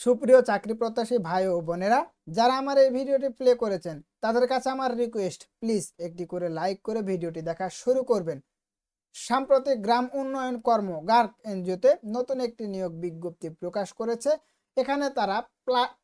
সুপ্রিয় চাকরি প্রত্যাশী ভাই ও বোনেরা, যারা আমার এই ভিডিওটি প্লে করেছেন তাদের কাছে আমার রিকোয়েস্ট, প্লিজ একটি করে লাইক করে ভিডিওটি দেখা শুরু করবেন। সাম্প্রতিক গ্রাম উন্নয়ন কর্ম গার্ক এনজিওতে নতুন একটি নিয়োগ বিজ্ঞপ্তি প্রকাশ করেছে। এখানে তারা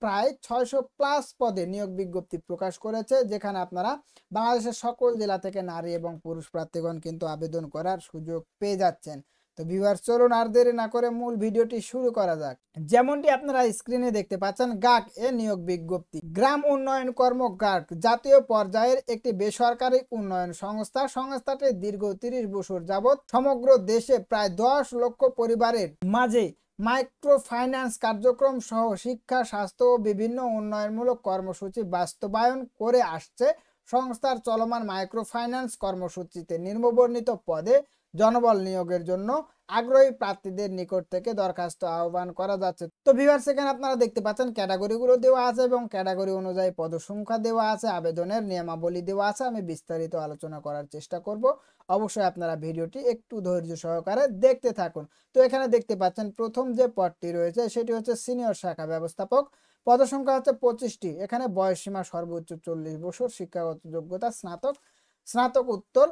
প্রায় 600+ পদে নিয়োগ বিজ্ঞপ্তি প্রকাশ করেছে, যেখানে আপনারা বাংলাদেশের সকল জেলা থেকে নারী এবং পুরুষ প্রার্থীগণ কিন্তু আবেদন করার সুযোগ পেয়ে যাচ্ছেন। তো ভিউয়ার্স, চলুন আর দেরি না করে মূল ভিডিওটি শুরু করা যাক। যেমনটি আপনারা স্ক্রিনে দেখতে পাচ্ছেন, গার্ক এ নিয়োগ বিজ্ঞপ্তি। গ্রাম উন্নয়ন কর্ম গার্ক জাতীয় পর্যায়ের একটি বেসরকারি উন্নয়ন সংস্থা। সংস্থাটি দীর্ঘ 30 বছর যাবৎ সমগ্র দেশে প্রায় 10 লক্ষ পরিবারের মাঝে মাইক্রো ফাইন্যান্স কার্যক্রম সহ শিক্ষা, স্বাস্থ্য ও বিভিন্ন উন্নয়নমূলক কর্মসূচি বাস্তবায়ন করে আসছে। সংস্থার চলমান মাইক্রো ফাইন্যান্স কর্মসূচিতে নিম্নবর্ণিত পদে জনবল নিয়োগের জন্য আগ্রহী প্রার্থীদের নিকট থেকে দরখাস্ত আহ্বান করা যাচ্ছে। তো ভিউয়ার্স, এখানে আপনারা দেখতে পাচ্ছেন ক্যাটাগরিগুলো দেওয়া আছে এবং ক্যাটাগরি অনুযায়ী পদসংখ্যা দেওয়া আছে, আবেদনের নিয়মাবলী দেওয়া আছে। আমি বিস্তারিত আলোচনা করার চেষ্টা করব, অবশ্যই আপনারা ভিডিওটি একটু ধৈর্য সহকারে দেখতে থাকুন। তো এখানে দেখতে পাচ্ছেন প্রথম যে পদটি রয়েছে সেটি হচ্ছে সিনিয়র শাখা ব্যবস্থাপক। পদসংখ্যা হচ্ছে 25টি। এখানে বয়সসীমা সর্বোচ্চ 40 বছর, শিক্ষাগত যোগ্যতা স্নাতকোত্তর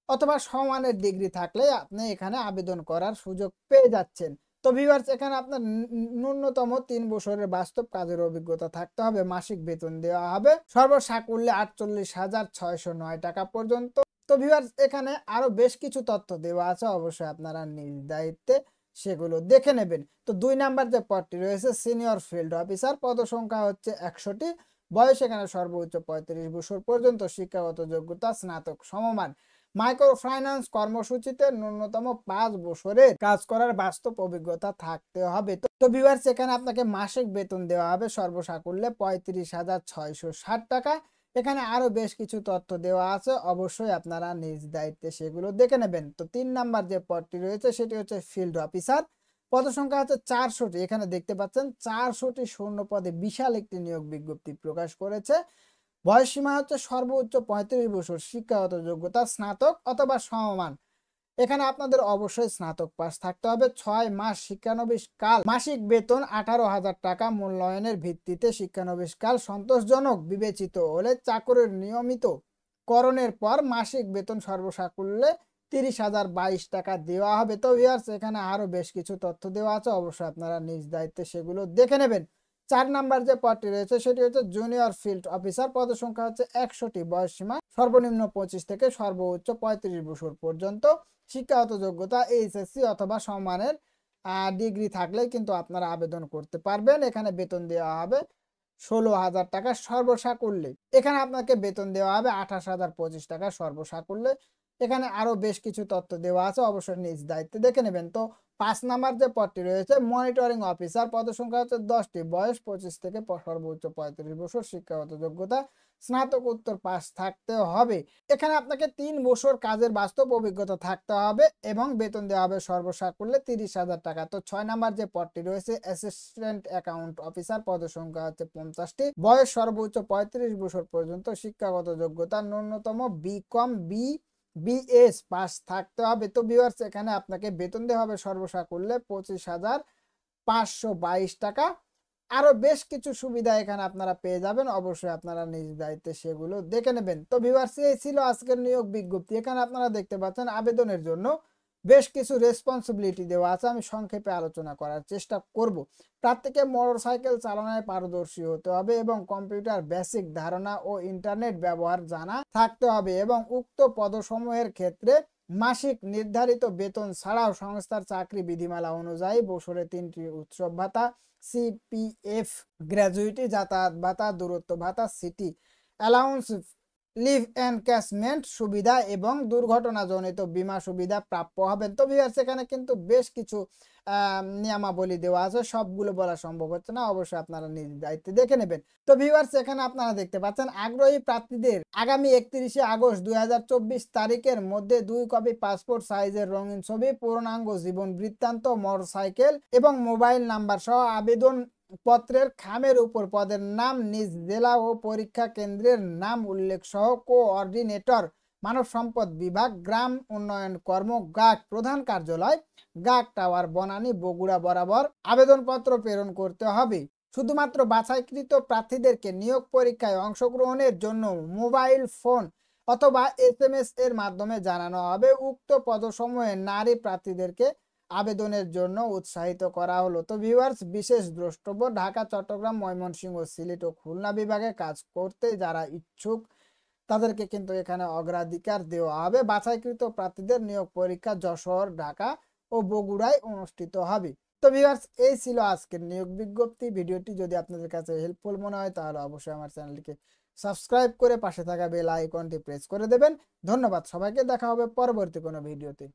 অথবা সমানের ডিগ্রি থাকলে আপনি এখানে আবেদন করার সুযোগ পেয়ে যাচ্ছেন। তো ভিউয়ার্স, এখানে আপনার ন্যূনতম 3 বছরের বাস্তব কাজের অভিজ্ঞতা থাকতে হবে। মাসিক বেতন দেওয়া হবে সর্বসাকুল্যে 48,609 টাকা পর্যন্ত। তো ভিউয়ার্স, এখানে আরো বেশ কিছু তথ্য দেওয়া আছে, অবশ্যই আপনারা নিজ দায়িত্বে সেগুলো দেখে নেবেন। তো 2 নাম্বার যে পদটি রয়েছে সিনিয়র ফিল্ড অফিসার, পদসংখ্যা হচ্ছে 100টি। বয়স এখানে সর্বোচ্চ 35 বছর পর্যন্ত, শিক্ষাগত যোগ্যতা স্নাতক সমমান। মাইক্রো ফাইন্যান্স কর্মসূচিতে ন্যূনতম 5 বছরের কাজ করার বাস্তব অভিজ্ঞতা থাকতে হবে। তো ভিউয়ার্স, এখানে আপনাকে মাসিক বেতন দেওয়া হবে সর্বসাকুল্যে 35,660 টাকা। এখানে আরো বেশ কিছু তথ্য দেওয়া আছে, অবশ্যই আপনারা নিজ দায়িত্বে সেগুলো দেখে নেবেন। তো 3 নাম্বার যে পদটি রয়েছে সেটি হচ্ছে ফিল্ড অফিসার। পদসংখ্যা হচ্ছে 400টি। এখানে দেখতে পাচ্ছেন 400টি শূন্য পদে বিশাল একটি নিয়োগ বিজ্ঞপ্তি প্রকাশ করেছে। বয়সসীমা হচ্ছে সর্বোচ্চ 35 বছর, শিক্ষাগত যোগ্যতা স্নাতক অথবা সমমান। এখানে আপনাদের অবশ্যই স্নাতক পাস থাকতে হবে। 6 মাস শিক্ষানবিশ কাল, মাসিক বেতন 18,000 টাকা। মূল্যায়নের ভিত্তিতে শিক্ষানবিশ কাল সন্তোষজনক বিবেচিত হলে চাকরির নিয়মিত করণের পর মাসিক বেতন সর্বসাকুল্যে 30,022 টাকা দেওয়া হবে। তো ভিউয়ার্স, এখানে আরো বেশ কিছু তথ্য দেওয়া আছে, অবশ্যই আপনারা নিজ দায়িত্বে সেগুলো দেখে নেবেন। 4 নাম্বার যে পদটি রয়েছে সেটি হচ্ছে জুনিয়র ফিল্ড অফিসার। পদসংখ্যা হচ্ছে 100টি। বয়সসীমা সর্বনিম্ন 25 থেকে সর্বোচ্চ 35 বছর পর্যন্ত। শিক্ষাগত যোগ্যতা এইচএসসি অথবা সমমানের ডিগ্রি থাকলে কিন্তু আপনারা আবেদন করতে পারবেন। এখানে বেতন দেওয়া হবে 16,000 টাকা সর্বসাকুল্যে। এখানে আপনাকে বেতন দেওয়া হবে 28,025 টাকা সর্বসাকুল্যে। এখানে আরো বেশ কিছু তথ্য দেওয়া আছে, অবশ্যই নিজ দায়িত্বে দেখে নেবেন। তো 5 নাম্বার যে পদটি রয়েছে মনিটরিং অফিসার, পদসংখ্যা হচ্ছে 10টি। বয়স 25 থেকে সর্বোচ্চ 35 বছর, শিক্ষাগত যোগ্যতা স্নাতকোত্তর পাস থাকতে হবে। এখানে আপনাকে 3 বছর কাজের বাস্তব অভিজ্ঞতা থাকতে হবে এবং বেতন দেওয়া হবে সর্বসাকুল্যে 30,000 টাকা। তো 6 নাম্বার যে পদটি রয়েছে অ্যাসিস্ট্যান্ট অ্যাকাউন্ট অফিসার, পদসংখ্যা হচ্ছে 50টি। বয়স সর্বোচ্চ 35 বছর পর্যন্ত, শিক্ষাগত যোগ্যতা ন্যূনতম বিকম বিএস পাস থাকতে হবে। তো ভিউয়ার্স, এখানে আপনাকে বেতন দেওয়া হবে সর্বসাকুল্যে 25,522 টাকা। আরো বেশ কিছু সুবিধা এখানে আপনারা পেয়ে যাবেন, অবশ্যই আপনারা নিজ দায়িত্বে সেগুলো দেখে নেবেন। তো ভিউয়ার্স, এই ছিল আজকের নিয়োগ বিজ্ঞপ্তি। এখানে আপনারা দেখতে পাচ্ছেন আবেদনের জন্য বেশ কিছু রেসপন্সিবিলিটি দেওয়া আছে, আমি সংক্ষেপে আলোচনা করার চেষ্টা করব। প্রার্থীকে মোটরসাইকেল চালানোয় পারদর্শী হতে হবে এবং কম্পিউটার বেসিক ধারণা ও ইন্টারনেট ব্যবহার জানা থাকতে হবে এবং উক্ত পদসমূহের ক্ষেত্রে মাসিক নির্ধারিত বেতন ছাড়াও সংস্থার চাকরি বিধিমালা অনুযায়ী বছরে 3টি উৎসব ভাতা, সিপিএফ, গ্র্যাজুইটি, যাতায়াত ভাতা, দূরত্ব ভাতা, সিটি অ্যালাউন্স, লিভ এনক্যাশমেন্ট সুবিধা এবং দুর্ঘটনাজনিত বীমা সুবিধা প্রাপ্য হবেন। তো ভিউয়ার্স, এখানে কিন্তু বেশ কিছু নিয়মাবলী দেওয়া আছে, সবগুলো বলা সম্ভব হচ্ছে না, অবশ্যই আপনারা নিজ দায়িত্বে দেখে নেবেন। তো ভিউয়ার্স, এখানে আপনারা দেখতে পাচ্ছেন আগ্রহী প্রার্থীদের আগামী 31শে আগস্ট 2024 তারিখের মধ্যে 2 কপি পাসপোর্ট সাইজের রঙিন ছবি, পূর্ণাঙ্গ জীবন বৃত্তান্ত, মোটরসাইকেল এবং মোবাইল নাম্বার সহ আবেদন পত্রের খামের উপর পদের নাম, নিজ জেলা ও পরীক্ষা কেন্দ্রের নাম উল্লেখ সহ কোঅর্ডিনেটর মানব সম্পদ বিভাগ, গ্রাম উন্নয়ন কর্ম, গাক প্রধান কার্যালয়, গাক টাওয়ার, বনানী, বগুড়া বরাবর আবেদনপত্র প্রেরণ করতে হবে। শুধুমাত্র বাছাইকৃত প্রার্থীদেরকে নিয়োগ পরীক্ষায় অংশগ্রহণের জন্য মোবাইল ফোন অথবা SMS এর মাধ্যমে জানানো হবে। উক্ত পদসমূহে নারী প্রার্থীদেরকে আবেদনের জন্য উৎসাহিত করা হলো। তো ভিউয়ার্স, বিশেষ দ্রষ্টব্য, ঢাকা, চট্টগ্রাম, ময়মনসিংহ, সিলেট ও খুলনা বিভাগে কাজ করতে যারা ইচ্ছুক তাদেরকে কিন্তু এখানে অগ্রাধিকার দেওয়া হবে। বাছাইকৃত প্রার্থীদের নিয়োগ পরীক্ষা যশোর, ঢাকা ও বগুড়ায় অনুষ্ঠিত হবে। তো ভিউয়ার্স, এই ছিল আজকের নিয়োগ বিজ্ঞপ্তি। ভিডিওটি যদি আপনাদের কাছে হেল্পফুল মনে হয় তাহলে অবশ্যই আমার চ্যানেলটিকে সাবস্ক্রাইব করে পাশে থাকা বেল আইকনটি প্রেস করে দেবেন। ধন্যবাদ সবাইকে, দেখা হবে পরবর্তী কোনো ভিডিওতে।